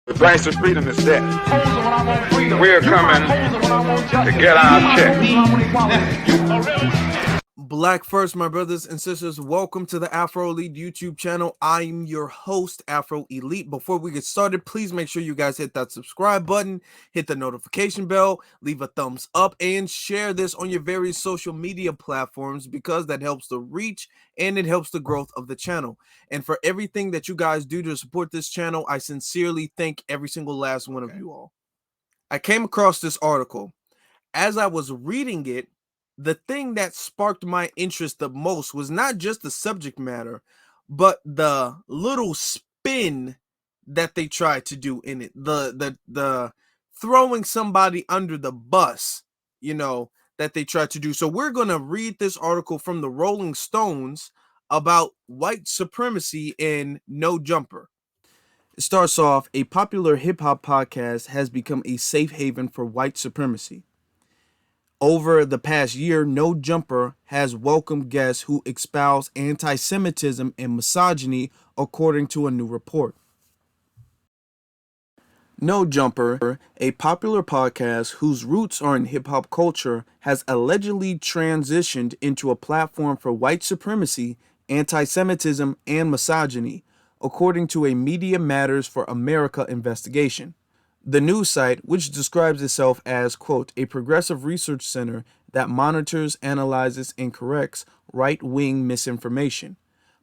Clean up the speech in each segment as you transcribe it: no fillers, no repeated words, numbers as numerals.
The price of freedom is death. We're coming to get our check. Black first, my brothers and sisters. Welcome to the Afro Elite YouTube channel. I'm your host, Afro Elite. Before we get started, please make sure you guys hit that subscribe button, hit the notification bell, leave a thumbs up, and share this on your various social media platforms because that helps the reach and it helps the growth of the channel. And for everything that you guys do to support this channel, I sincerely thank every single last one of you all. I came across this article. As I was reading it, the thing that sparked my interest the most was not just the subject matter, but the little spin that they tried to do in it. The throwing somebody under the bus, that they tried to do. So we're going to read this article from the Rolling Stones about white supremacy and No Jumper. It starts off, a popular hip-hop podcast has become a safe haven for white supremacy. Over the past year, No Jumper has welcomed guests who espouse anti-Semitism and misogyny, according to a new report. No Jumper, a popular podcast whose roots are in hip-hop culture, has allegedly transitioned into a platform for white supremacy, anti-Semitism, and misogyny, according to a Media Matters for America investigation. The news site, which describes itself as, quote, a progressive research center that monitors, analyzes, and corrects right-wing misinformation,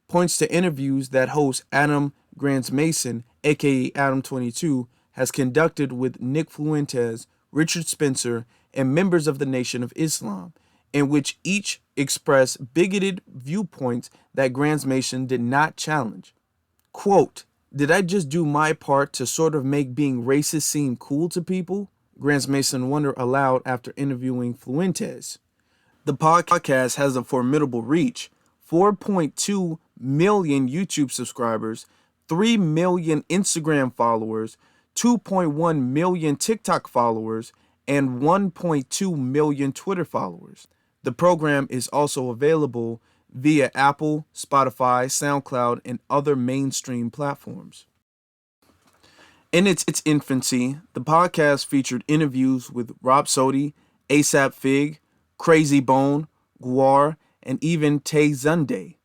points to interviews that host Adam22, aka Adam22, has conducted with Nick Fuentes, Richard Spencer, and members of the Nation of Islam, in which each express bigoted viewpoints that Grant Mason did not challenge. Quote, did I just do my part to sort of make being racist seem cool to people? Grant Mason wondered aloud after interviewing Fuentes. The podcast has a formidable reach, 4.2 million YouTube subscribers, 3 million Instagram followers, 2.1 million TikTok followers, and 1.2 million Twitter followers. The program is also available via Apple, Spotify, SoundCloud, and other mainstream platforms. In its infancy, the podcast featured interviews with Rob Sodi, ASAP Fig, Crazy Bone, Guar, and even Tay Zunde.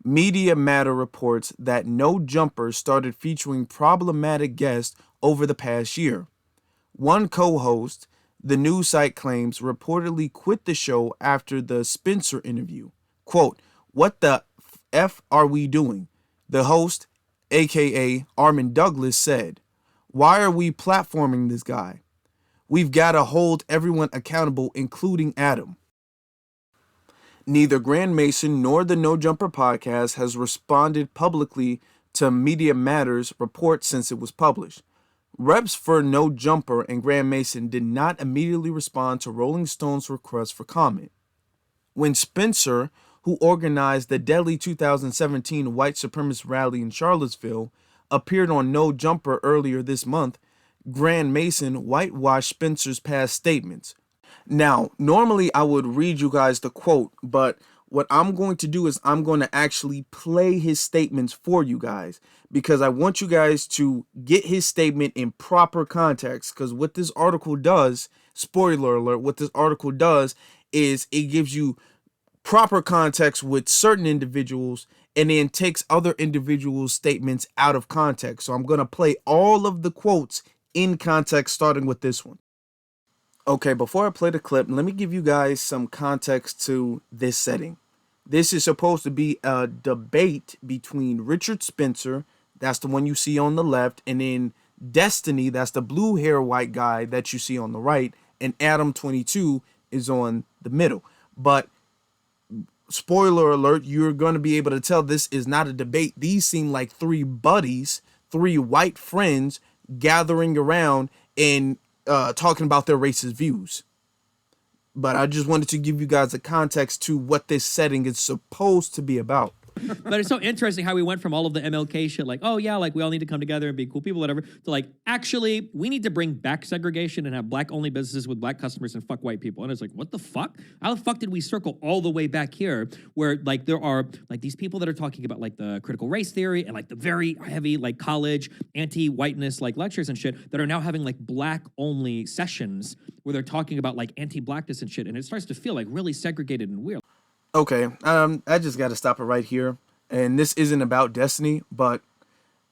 Media Matter reports that No Jumper started featuring problematic guests over the past year. One co-host, the news site claims, reportedly quit the show after the Spencer interview. Quote, what the F are we doing? The host, aka Armin Douglas, said. Why are we platforming this guy? We've got to hold everyone accountable, including Adam. Neither Grant Mason nor the No Jumper podcast has responded publicly to Media Matters report since it was published. Reps for No Jumper and Grant Mason did not immediately respond to Rolling Stone's request for comment. When Spencer, who organized the deadly 2017 white supremacist rally in Charlottesville, appeared on No Jumper earlier this month, Grant Mason whitewashed Spencer's past statements. Now, normally I would read you guys the quote, but what I'm going to do is I'm going to actually play his statements for you guys because I want you guys to get his statement in proper context, because what this article does, spoiler alert, what this article does is it gives you proper context with certain individuals and then takes other individuals' statements out of context. So I'm going to play all of the quotes in context, starting with this one. Okay, before I play the clip, let me give you guys some context to this setting. This is supposed to be a debate between Richard Spencer, that's the one you see on the left, and then Destiny, that's the blue hair white guy that you see on the right, and Adam22 is on the middle. But spoiler alert, you're going to be able to tell this is not a debate. These seem like three buddies, three white friends gathering around and talking about their racist views. But I just wanted to give you guys a context to what this setting is supposed to be about. But it's so interesting how we went from all of the MLK shit, like, oh yeah, like we all need to come together and be cool people, whatever, to like, actually, we need to bring back segregation and have black-only businesses with black customers and fuck white people. And it's like, what the fuck? How the fuck did we circle all the way back here where like there are like these people that are talking about like the critical race theory and like the very heavy like college anti-whiteness like lectures and shit that are now having like black-only sessions where they're talking about like anti-blackness and shit. And it starts to feel like really segregated and weird. Okay, I just got to stop it right here. And this isn't about Destiny, but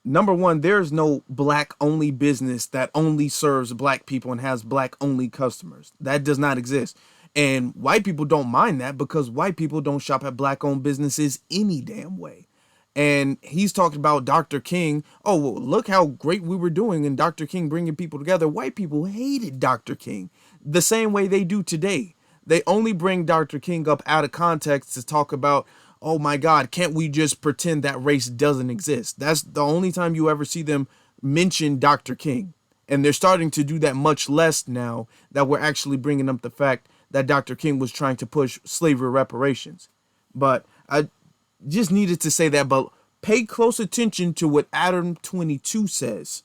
number one, there's no black-only business that only serves black people and has black-only customers. That does not exist. And white people don't mind that because white people don't shop at black-owned businesses any damn way. And he's talking about Dr. King. Oh, well, look how great we were doing in Dr. King bringing people together. White people hated Dr. King the same way they do today. They only bring Dr. King up out of context to talk about, oh my God, can't we just pretend that race doesn't exist? That's the only time you ever see them mention Dr. King. And they're starting to do that much less now that we're actually bringing up the fact that Dr. King was trying to push slavery reparations. But I just needed to say that, but pay close attention to what Adam22 says.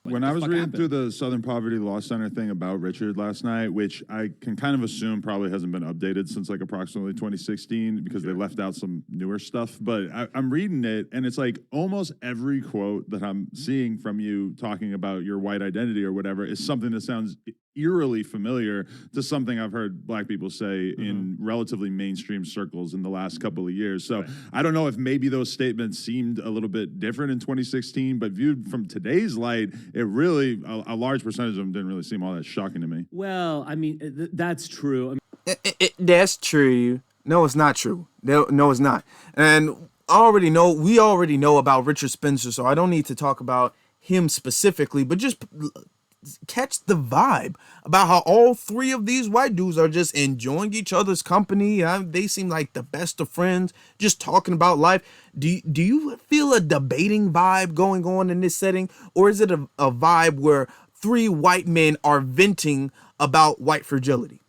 When I was reading through the Southern Poverty Law Center thing about Richard last night, which I can kind of assume probably hasn't been updated since like approximately 2016 because they left out some newer stuff, but I'm reading it and it's like almost every quote that I'm seeing from you talking about your white identity or whatever is something that sounds eerily familiar to something I've heard black people say in relatively mainstream circles in the last couple of years. So I don't know if maybe those statements seemed a little bit different in 2016, but viewed from today's light, it really, a large percentage of them didn't really seem all that shocking to me. Well, I mean, that's true. That's true. No, it's not true. No, it's not. And we already know about Richard Spencer, so I don't need to talk about him specifically, but just catch the vibe about how all three of these white dudes are just enjoying each other's company. They seem like the best of friends, just talking about life. Do you feel a debating vibe going on in this setting? Or is it a vibe where three white men are venting about white fragility?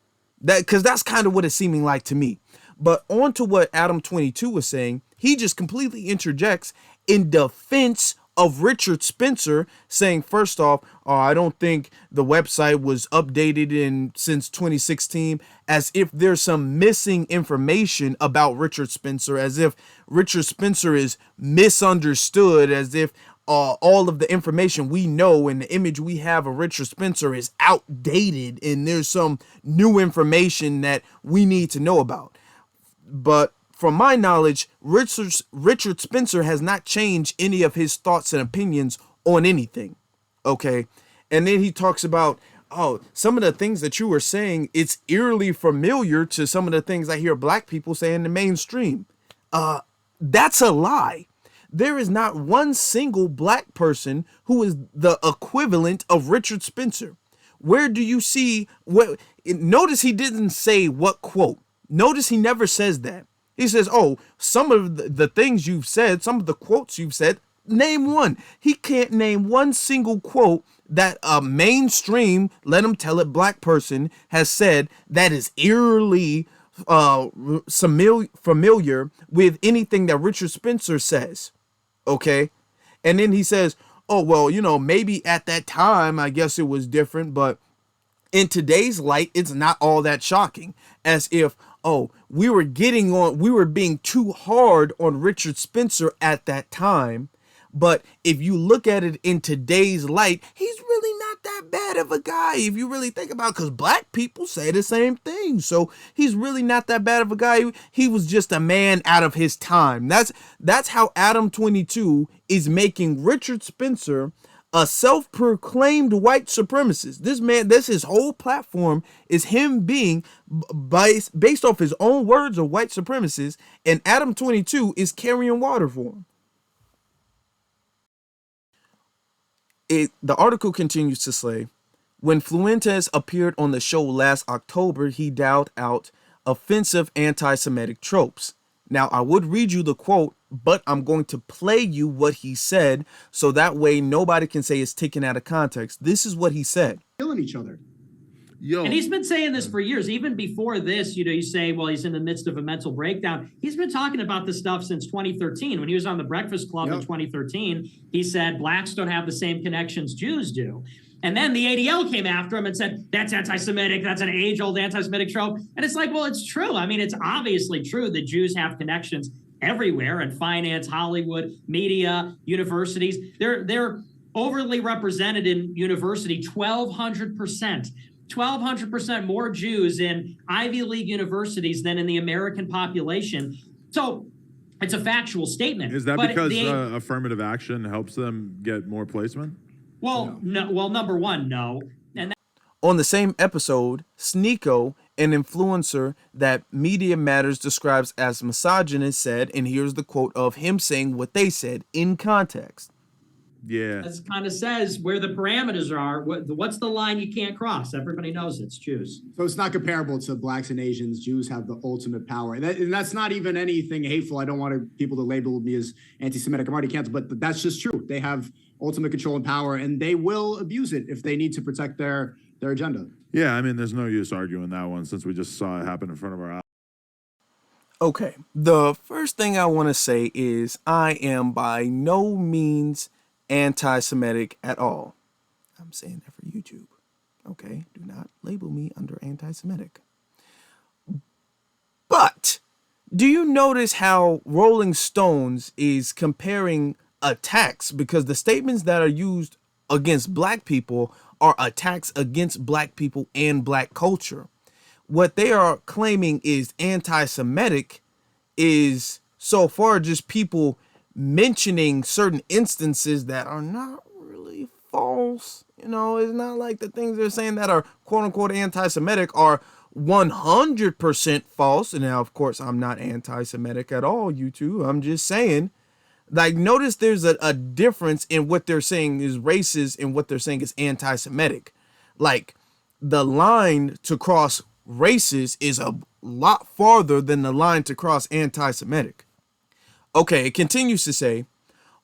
Because that's kind of what it's seeming like to me. But on to what Adam22 was saying, he just completely interjects in defense of Richard Spencer, saying, first off, I don't think the website was updated since 2016, as if there's some missing information about Richard Spencer, as if Richard Spencer is misunderstood, as if all of the information we know and the image we have of Richard Spencer is outdated and there's some new information that we need to know about. But from my knowledge, Richard Spencer has not changed any of his thoughts and opinions on anything. Okay. And then he talks about, some of the things that you were saying, it's eerily familiar to some of the things I hear black people say in the mainstream. That's a lie. There is not one single black person who is the equivalent of Richard Spencer. Where do you see notice he didn't say what quote. Notice he never says that. He says, some of the things you've said, some of the quotes you've said, name one. He can't name one single quote that a mainstream, let him tell it, black person has said that is eerily familiar with anything that Richard Spencer says. Okay. And then he says, maybe at that time, I guess it was different, but in today's light, it's not all that shocking. As if, we were being too hard on Richard Spencer at that time. But if you look at it in today's light, he's really not that bad of a guy. If you really think about it, because black people say the same thing. So he's really not that bad of a guy. He was just a man out of his time. That's how Adam22 is making Richard Spencer a self-proclaimed white supremacist. This man, his whole platform is him being based off his own words of white supremacist, and Adam22 is carrying water for him. The article continues to say, when Fuentes appeared on the show last October, he dialed out offensive anti-Semitic tropes. Now, I would read you the quote, but I'm going to play you what he said so that way nobody can say it's taken out of context. This is what he said. Killing each other. And he's been saying this for years. Even before this, you say, well, he's in the midst of a mental breakdown. He's been talking about this stuff since 2013. When he was on the Breakfast Club in 2013, he said blacks don't have the same connections Jews do. And then the ADL came after him and said, that's anti-Semitic. That's an age-old anti-Semitic trope. And it's like, well, it's true. I mean, it's obviously true that Jews have connections everywhere in finance, Hollywood, media, universities. They're overly represented in university, 1,200%. 1,200% more Jews in Ivy League universities than in the American population. So it's a factual statement. Is that because affirmative action helps them get more placement? Well, no. Well, number one, no. And on the same episode, Sneeko, an influencer that Media Matters describes as misogynist, said, and here's the quote of him saying what they said in context. Yeah. This kind of says where the parameters are. What's the line you can't cross? Everybody knows it's Jews. So it's not comparable to blacks and Asians. Jews have the ultimate power. And that's not even anything hateful. I don't want people to label me as anti-Semitic. I'm already canceled, but that's just true. They have ultimate control and power, and they will abuse it if they need to protect their agenda. Yeah, I mean, there's no use arguing that one since we just saw it happen in front of our eyes. Okay, the first thing I want to say is I am by no means anti-Semitic at all. I'm saying that for YouTube. Okay, do not label me under anti-Semitic. But do you notice how Rolling Stones is comparing attacks, because the statements that are used against black people are attacks against black people and black culture. What they are claiming is anti-Semitic is so far just people mentioning certain instances that are not really false. It's not like the things they're saying that are quote unquote anti-Semitic are 100% false. And now, of course, I'm not anti-Semitic at all, YouTube. I'm just saying, like, notice there's a difference in what they're saying is racist and what they're saying is anti-Semitic. Like, the line to cross racist is a lot farther than the line to cross anti-Semitic. Okay, it continues to say,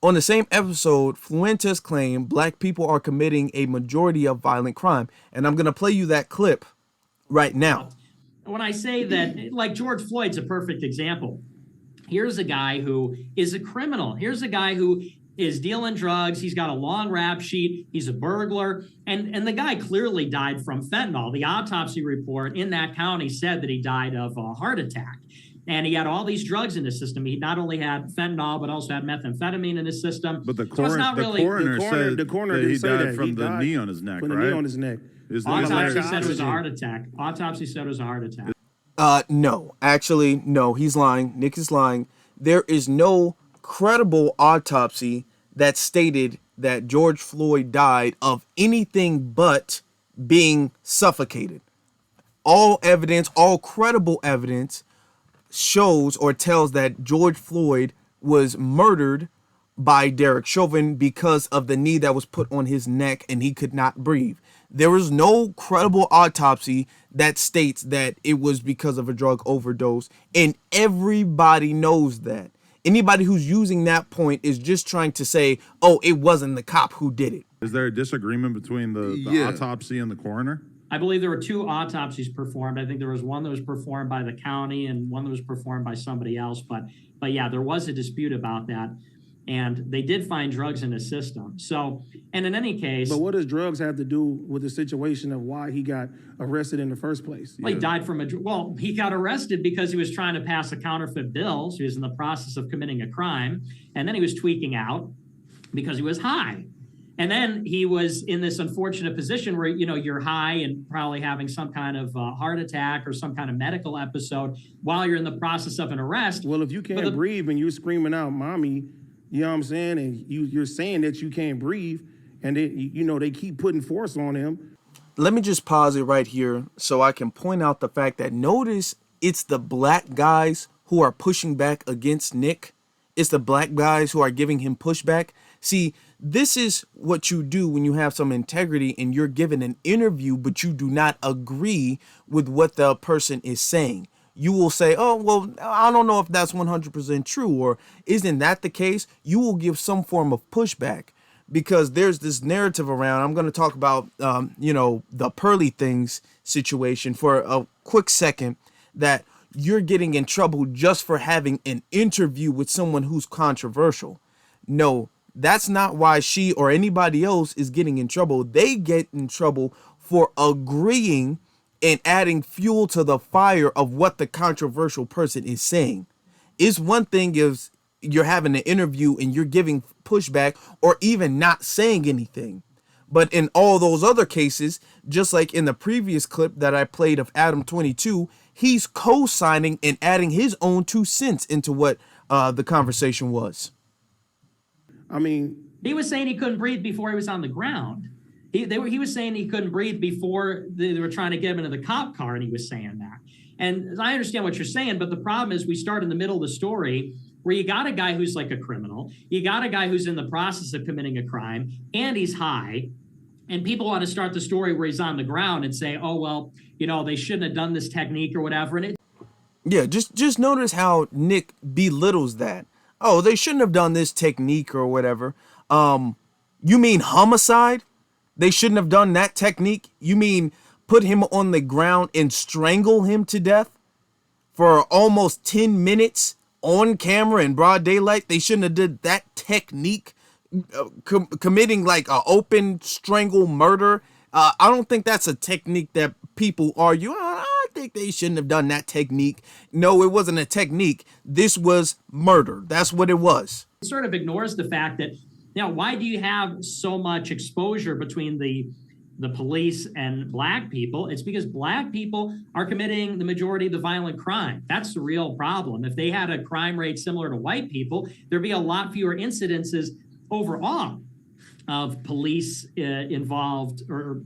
on the same episode, Fuentes claimed black people are committing a majority of violent crime. And I'm going to play you that clip right now. When I say that, like George Floyd's a perfect example. Here's a guy who is a criminal. Here's a guy who is dealing drugs. He's got a long rap sheet. He's a burglar. And the guy clearly died from fentanyl. The autopsy report in that county said that he died of a heart attack. And he had all these drugs in his system. He not only had fentanyl, but also had methamphetamine in his system. But the coroner said that he died from the knee on his neck, right? From the knee on his neck. Autopsy said it was a heart attack. Autopsy said it was a heart attack. No, actually, no, he's lying. Nick is lying. There is no credible autopsy that stated that George Floyd died of anything but being suffocated. All evidence, all credible evidence shows or tells that George Floyd was murdered by Derek Chauvin because of the knee that was put on his neck and he could not breathe. There is no credible autopsy that states that it was because of a drug overdose, and everybody knows that. Anybody who's using that point is just trying to say, oh, it wasn't the cop who did it. Is there a disagreement between the autopsy and the coroner? I believe there were two autopsies performed. I think there was one that was performed by the county and one that was performed by somebody else. But yeah, there was a dispute about that. And they did find drugs in his system. So, and in any case... But what does drugs have to do with the situation of why he got arrested in the first place? Well, he died from he got arrested because he was trying to pass a counterfeit bill. So he was in the process of committing a crime. And then he was tweaking out because he was high. And then he was in this unfortunate position where, you're high and probably having some kind of heart attack or some kind of medical episode while you're in the process of an arrest. Well, if you can't breathe and you're screaming out, mommy, you know what I'm saying? And you're saying that you can't breathe and they keep putting force on him. Let me just pause it right here so I can point out the fact that notice it's the black guys who are pushing back against Nick. It's the black guys who are giving him pushback. See, this is what you do when you have some integrity and you're given an interview, but you do not agree with what the person is saying. You will say, oh, well, I don't know if that's 100% true, or isn't that the case? You will give some form of pushback because there's this narrative around. I'm going to talk about, the Pearly Things situation for a quick second, that you're getting in trouble just for having an interview with someone who's controversial. No, that's not why she or anybody else is getting in trouble. They get in trouble for agreeing and adding fuel to the fire of what the controversial person is saying. It's one thing if you're having an interview and you're giving pushback or even not saying anything. But in all those other cases, just like in the previous clip that I played of Adam22, he's co-signing and adding his own 2 cents into what the conversation was. I mean, he was saying he couldn't breathe before he was on the ground. He was saying he couldn't breathe before they were trying to get him into the cop car, and he was saying that. And I understand what you're saying, but the problem is we start in the middle of the story where you got a guy who's like a criminal, you got a guy who's in the process of committing a crime, and he's high, and people want to start the story where he's on the ground and say, oh, well, they shouldn't have done this technique or whatever. And yeah, just notice how Nick belittles that. Oh, they shouldn't have done this technique or whatever. You mean homicide? They shouldn't have done that technique? You mean put him on the ground and strangle him to death for almost 10 minutes on camera in broad daylight? They shouldn't have did that technique, committing like an open strangle murder. I don't think that's a technique that people argue. I think they shouldn't have done that technique. No, it wasn't a technique. This was murder. That's what it was. It sort of ignores the fact that, why do you have so much exposure between the police and black people? It's because black people are committing the majority of the violent crime. That's the real problem. If they had a crime rate similar to white people, there'd be a lot fewer incidences overall of police involved or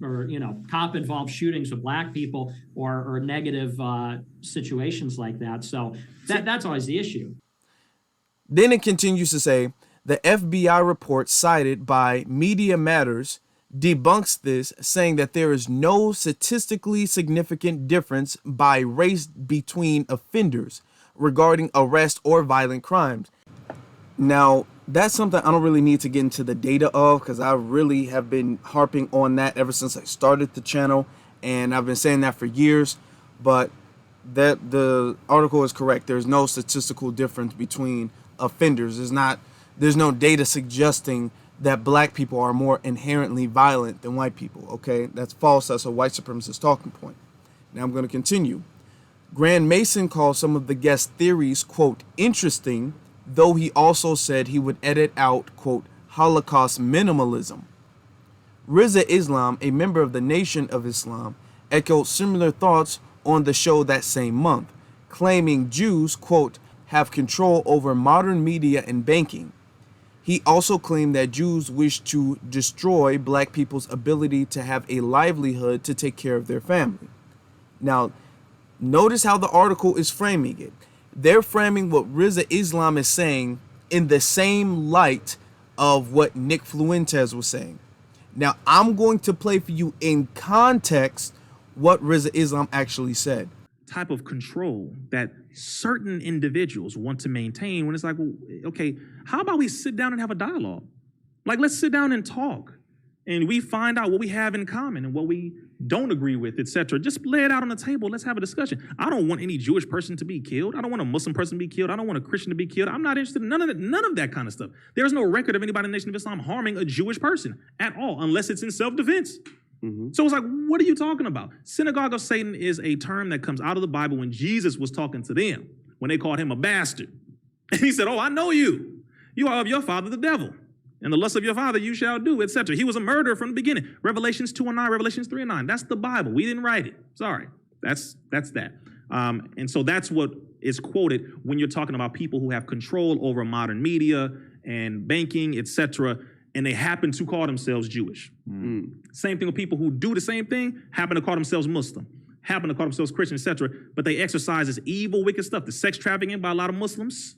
cop involved shootings with black people or negative situations like that. So that's always the issue. Then it continues to say, the FBI report cited by Media Matters debunks this, saying that there is no statistically significant difference by race between offenders regarding arrest or violent crimes. Now, that's something I don't really need to get into the data of, because I really have been harping on that ever since I started the channel, and I've been saying that for years. But that the article is correct. There's no statistical difference between offenders. There's no data suggesting that black people are more inherently violent than white people. Okay, that's false. That's a white supremacist talking point. Now I'm going to continue. Grand Mason calls some of the guest theories, quote, interesting, though he also said he would edit out, quote, Holocaust minimalism. Rizza Islam, a member of the Nation of Islam, echoed similar thoughts on the show that same month, claiming Jews, quote, have control over modern media and banking. He also claimed that Jews wish to destroy black people's ability to have a livelihood to take care of their family. Now, notice how the article is framing it. They're framing what Rizza Islam is saying in the same light of what Nick Fuentes was saying. Now, I'm going to play for you in context what Rizza Islam actually said. Type of control that certain individuals want to maintain when it's like, well, okay, how about we sit down and have a dialogue? Like, let's sit down and talk and we find out what we have in common and what we don't agree with, etc. Just lay it out on the table. Let's have a discussion. I don't want any Jewish person to be killed. I don't want a Muslim person to be killed. I don't want a Christian to be killed. I'm not interested in none of that kind of stuff. There's no record of anybody in the Nation of Islam harming a Jewish person at all, unless it's in self-defense. So it's like, what are you talking about? Synagogue of Satan is a term that comes out of the Bible when Jesus was talking to them, when they called him a bastard. And he said, oh, I know you. You are of your father, the devil. And the lust of your father you shall do, etc. He was a murderer from the beginning. Revelations 2:9, Revelations 3:9. That's the Bible. We didn't write it. Sorry. That's that. And so that's what is quoted when you're talking about people who have control over modern media and banking, etc., and they happen to call themselves Jewish. Same thing with people who do the same thing, happen to call themselves Muslim, happen to call themselves Christian, etc., but they exercise this evil, wicked stuff, the sex trafficking by a lot of Muslims.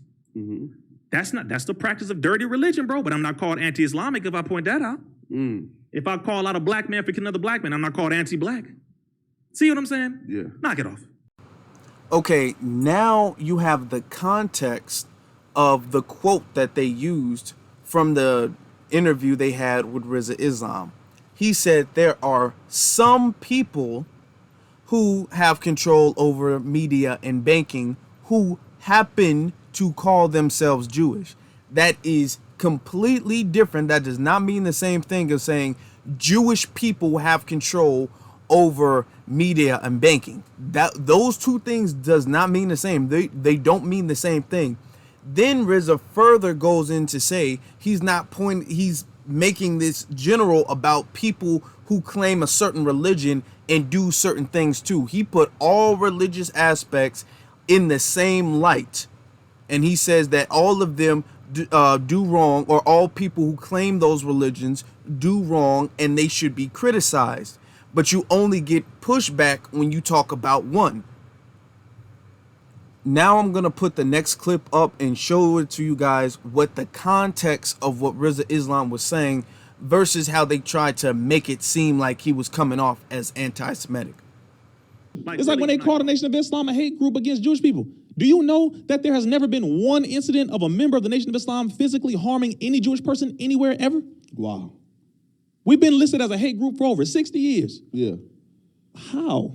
That's the practice of dirty religion, bro, but I'm not called anti-Islamic if I point that out. If I call out a black man for killing another black man, I'm not called anti-black. See what I'm saying? Yeah. Knock it off. Okay, now you have the context of the quote that they used from the interview they had with Rizza Islam. He said there are some people who have control over media and banking who happen to call themselves Jewish. That is completely different. That does not mean the same thing as saying Jewish people have control over media and banking. Those two things does not mean the same. They don't mean the same thing. Then Rizza further goes in to say he's making this general about people who claim a certain religion and do certain things too. He put all religious aspects in the same light, and he says that all of them do wrong, or all people who claim those religions do wrong, and they should be criticized. But you only get pushback when you talk about one. Now I'm going to put the next clip up and show it to you guys what the context of what Rizza Islam was saying versus how they tried to make it seem like he was coming off as anti-Semitic. It's like when they call the Nation of Islam a hate group against Jewish people. Do you know that there has never been one incident of a member of the Nation of Islam physically harming any Jewish person anywhere ever? Wow. We've been listed as a hate group for over 60 years. Yeah. How?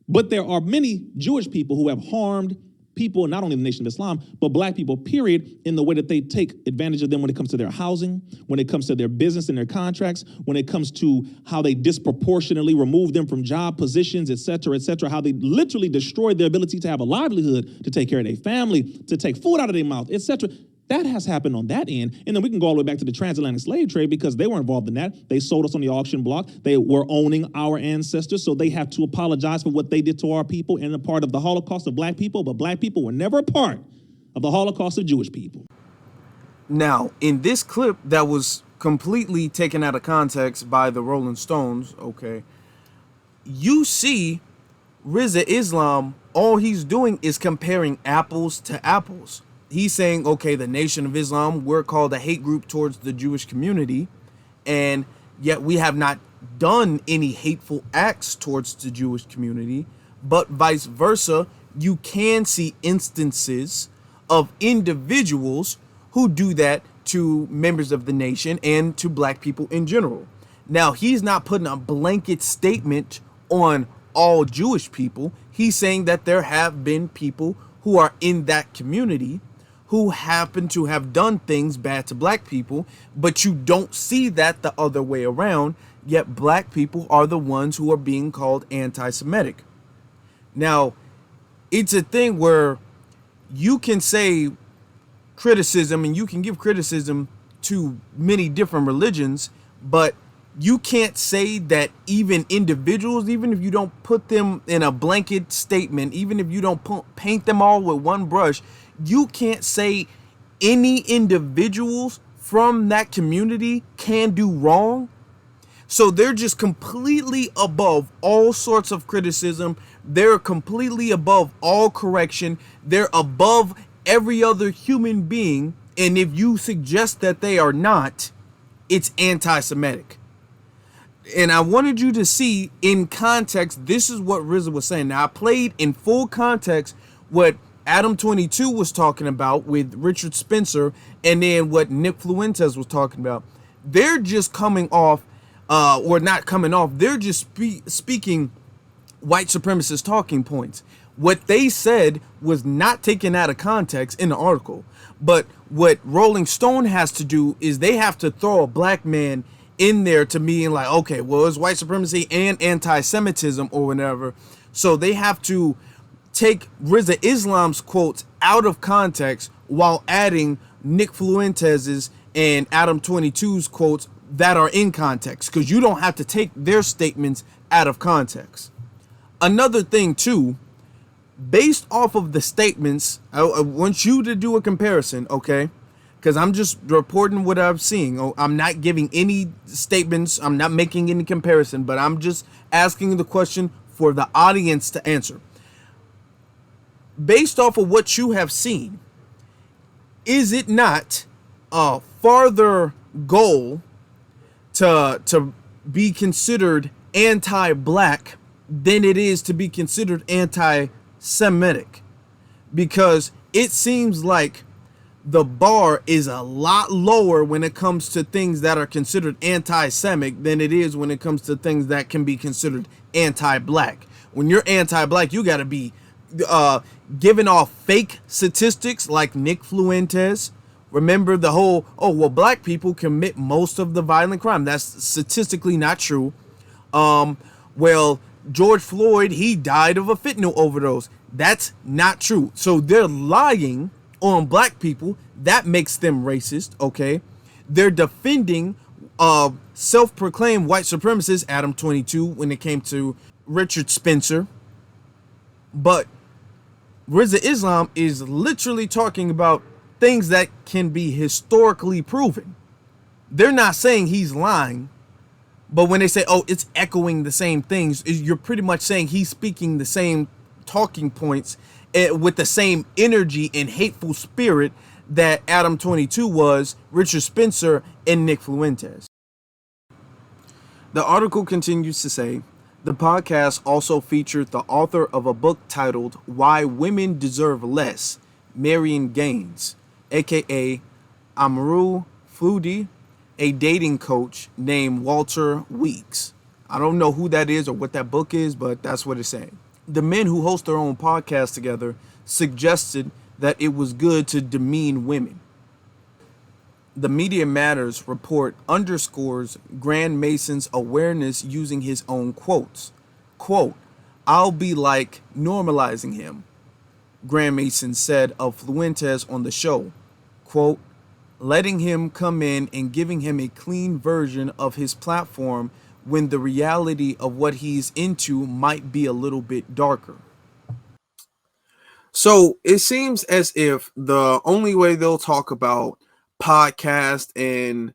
But there are many Jewish people who have harmed people, not only in the Nation of Islam, but black people, period, in the way that they take advantage of them when it comes to their housing, when it comes to their business and their contracts, when it comes to how they disproportionately remove them from job positions, et cetera, how they literally destroy their ability to have a livelihood, to take care of their family, to take food out of their mouth, et cetera. That has happened on that end. And then we can go all the way back to the transatlantic slave trade because they were involved in that. They sold us on the auction block. They were owning our ancestors, so they have to apologize for what they did to our people and a part of the Holocaust of black people, but black people were never a part of the Holocaust of Jewish people. Now, in this clip that was completely taken out of context by the Rolling Stones, okay, you see Rizza Islam, all he's doing is comparing apples to apples. He's saying, okay, the Nation of Islam, we're called a hate group towards the Jewish community, and yet we have not done any hateful acts towards the Jewish community, but vice versa, you can see instances of individuals who do that to members of the nation and to black people in general. Now, he's not putting a blanket statement on all Jewish people. He's saying that there have been people who are in that community who happen to have done things bad to black people, but you don't see that the other way around, yet black people are the ones who are being called anti-Semitic. Now, it's a thing where you can say criticism and you can give criticism to many different religions, but you can't say that even individuals, even if you don't put them in a blanket statement, even if you don't paint them all with one brush, you can't say any individuals from that community can do wrong. So they're just completely above all sorts of criticism. They're completely above all correction. They're above every other human being. And if you suggest that they are not, it's anti-Semitic. And I wanted you to see in context, this is what Rizza was saying. Now, I played in full context what Adam22 was talking about with Richard Spencer, and then what Nick Fuentes was talking about. They're just coming off, or not coming off, they're just speaking white supremacist talking points. What they said was not taken out of context in the article. But what Rolling Stone has to do is they have to throw a black man in there to mean like, okay, well, it's white supremacy and anti-Semitism or whatever. So they have to take Rizza Islam's quotes out of context while adding Nick Fuentes' and Adam22's quotes that are in context, because you don't have to take their statements out of context. Another thing too, based off of the statements, I want you to do a comparison, okay? Because I'm just reporting what I'm seeing. I'm not giving any statements. I'm not making any comparison, but I'm just asking the question for the audience to answer. Based off of what you have seen, is it not a farther goal to be considered anti-black than it is to be considered anti-Semitic? Because it seems like the bar is a lot lower when it comes to things that are considered anti-Semitic than it is when it comes to things that can be considered anti-black. When you're anti-black, you got to be giving off fake statistics like Nick Fuentes. Remember the whole, oh, well, black people commit most of the violent crime. That's statistically not true. Well, George Floyd, he died of a fentanyl overdose. That's not true. So they're lying on black people. That makes them racist, okay? They're defending self-proclaimed white supremacist Adam22 when it came to Richard Spencer. But Rizza Islam is literally talking about things that can be historically proven. They're not saying he's lying, but when they say, oh, it's echoing the same things, you're pretty much saying he's speaking the same talking points with the same energy and hateful spirit that Adam22 was, Richard Spencer, and Nick Fuentes. The article continues to say, the podcast also featured the author of a book titled Why Women Deserve Less, Marion Gaines, aka Amaru Foodie, a dating coach named Walter Weeks. I don't know who that is or what that book is, but that's what it's saying. The men who host their own podcast together suggested that it was good to demean women. The Media Matters report underscores Grand Mason's awareness using his own quotes. Quote, I'll be like normalizing him, Grand Mason said of Fuentes on the show. Quote, letting him come in and giving him a clean version of his platform when the reality of what he's into might be a little bit darker. So it seems as if the only way they'll talk about podcast and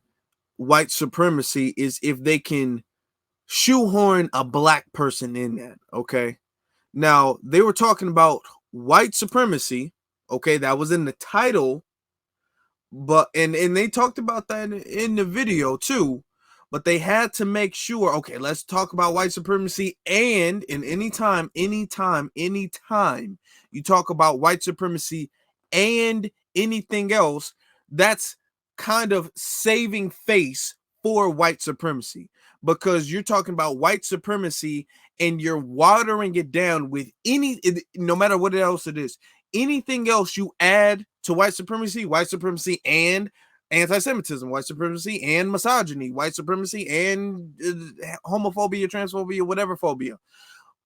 white supremacy is if they can shoehorn a black person in that. Okay. Now they were talking about white supremacy. Okay. That was in the title, but, and they talked about that in the video too, but they had to make sure, okay, let's talk about white supremacy. And in anytime you talk about white supremacy and anything else, that's kind of saving face for white supremacy, because you're talking about white supremacy and you're watering it down with no matter what else it is, anything else you add to white supremacy and anti-Semitism, white supremacy and misogyny, white supremacy and homophobia, transphobia, whatever phobia.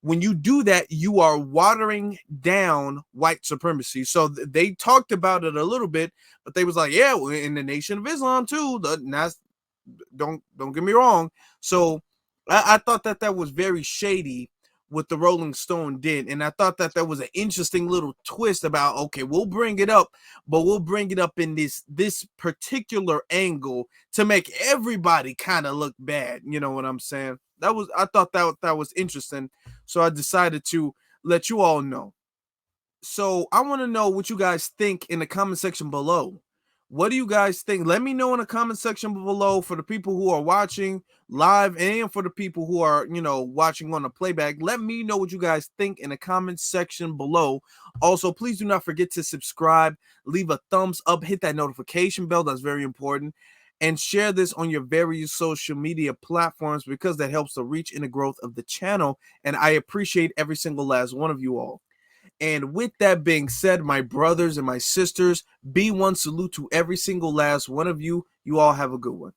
When you do that, you are watering down white supremacy. So they talked about it a little bit, but they was like, yeah, we're in the Nation of Islam too. Don't get me wrong. So I thought that was very shady what the Rolling Stone did. And I thought that was an interesting little twist about, okay, we'll bring it up, but we'll bring it up in this particular angle to make everybody kind of look bad. You know what I'm saying? I thought that was interesting. So I decided to let you all know. So I want to know what you guys think in the comment section below. What do you guys think? Let me know in the comment section below for the people who are watching live and for the people who are, watching on the playback. Let me know what you guys think in the comment section below. Also, please do not forget to subscribe, leave a thumbs up, hit that notification bell. That's very important. And share this on your various social media platforms because that helps the reach and the growth of the channel. And I appreciate every single last one of you all. And with that being said, my brothers and my sisters, be one salute to every single last one of you. You all have a good one.